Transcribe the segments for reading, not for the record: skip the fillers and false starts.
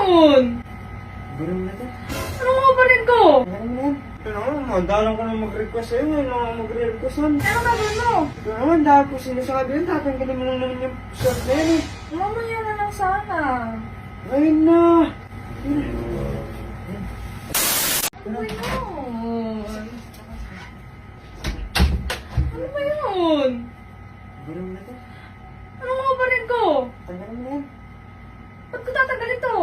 yun? Barang na to. Ano nga ba rin ko? Ano mo yan? Ito naman, madalang ko na mag-request sa'yo. Ngayon lang ako magre-requestan. Ano gagawin mo? Ito naman, dahil ko sinasabi yun, tatanggalin mo lang naman yung short na yan eh. Mamaya na lang sana. Ngayon na! Ano ba yun? Ano ba yun? Barang na to. Ano nga ba rin ko? Tanggalin mo yan. Ba't ko tatanggal ito?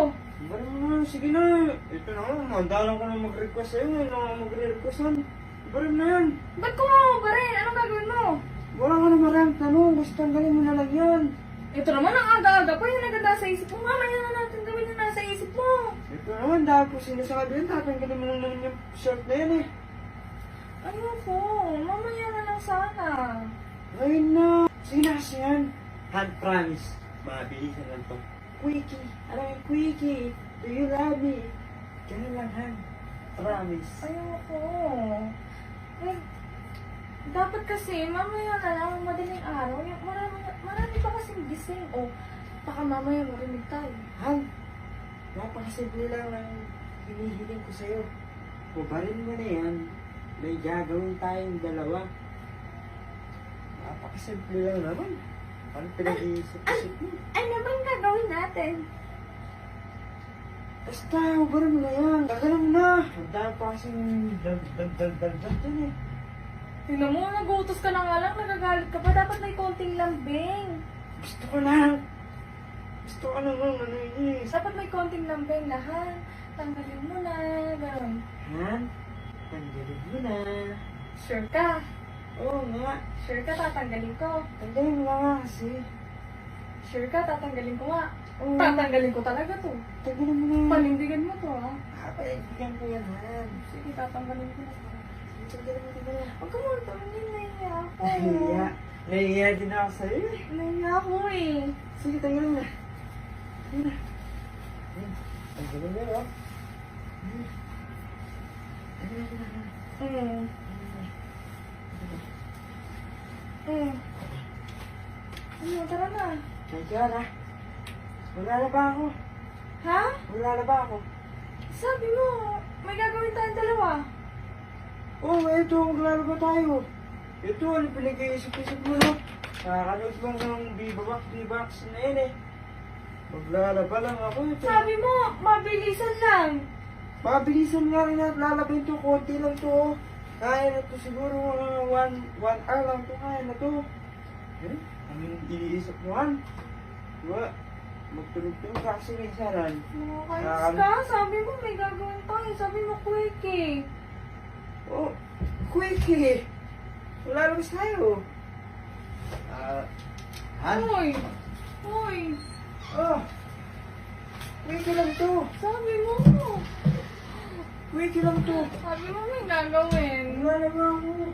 Barang mo na, sige na. Ito naman, madalang ko na mag-request sa'yo. Ngayon lang ako magre-requestan. Barang na yan. Ba't ko nga ba rin? Anong gagawin mo? Wala ka na maraming tanong. Basta tanggalin mo na lang yan. Ito naman ang aga-aga pa yung naganda sa isip mo. Mamaya na natin gawin yung nasa isip mo. Ito naman, dahil ko sinasabi yun, tatanggalin mo lang naman yung short na yan eh. Ayoko. Mamaya na lang sana. Ngayon na. Sige na kasi yan. Hand promise. Mabilisan lang to. Quickie. Alam mo, quickie. Do you love me? Ganun lang, Han. Promise. Ayoko. Eh, dapat kasi mamaya na lang madaling araw. Yung marami pa kasing gising. O, baka mamaya marinig tayo. Han, napakasimple lang ang hinihiling ko sa'yo. Kubarin mo na yan. May gagawin tayong dalawa. Napakasimple lang naman. Ano pinag-iisip-isip mo? Ano bang gagawin natin? Basta, kubarin mo na yan. Gagalan mo na. Ang dami pa kasing dal-dal-dal-dal dyan eh. Tingnan mo, nagutos ka na nga lang, nagagalit ka pa. Dapat may konting lambing. Gusto ko na. Gusto ko na lang, ano yun eh. Dapat may konting lambing na, Han. Tanggalin mo na, gano'n. Han, tanggalin mo na. Sure ka? Oo nga. Sure ka, tatanggalin ko. Tanggalin mo na nga kasi. Sure ka, tatanggalin ko nga. Oo. Tatanggalin ko talaga to. Tanggalin mo na yan. Panindigan mo to, ha? Panindigan ko yan, Han. Sige, tatanggalin ko na. Tanggalin mo na. Huwag ka muna tumingin, nahiya ako. Nahiya. Nahiya din ako sa'yo eh. Nahiya ako eh. Sige, tanggalin mo na. Tanggalin na. Tanggalin mo na. Tanggalin mo na. Mm. Mm. Ano, tara na. Kaya na. Wala na ba ako? Ha? Wala na ba ako? Sabi mo, may gagawin tayong dalawa. Oo, eto, maglalaba tayo. Ito, ano pinag-iisip-isip mo, no? Nakakanood lang ng B-Box na yun eh. Maglalaba lang ako. Ito. Sabi mo, mabilisan lang. Mabilisan nga rin at lalabin to. Konti lang to. Oh. Kaya na to siguro one hour lang to. Kaya na to. Eh, anong iniisip mo, Han? Diba? Magtulog-tulog ka kasi may saran. Nakakainis ka. Sabi mo, may gagawin tayo. Sabi mo, quickie. Oh, quickie. Wala labas tayo. Han? Hoy. Hoy. Oh, quickie lang to. Sabi mo. Quickie lang to. Sabi mo, may gagawin. Wala na ba ako?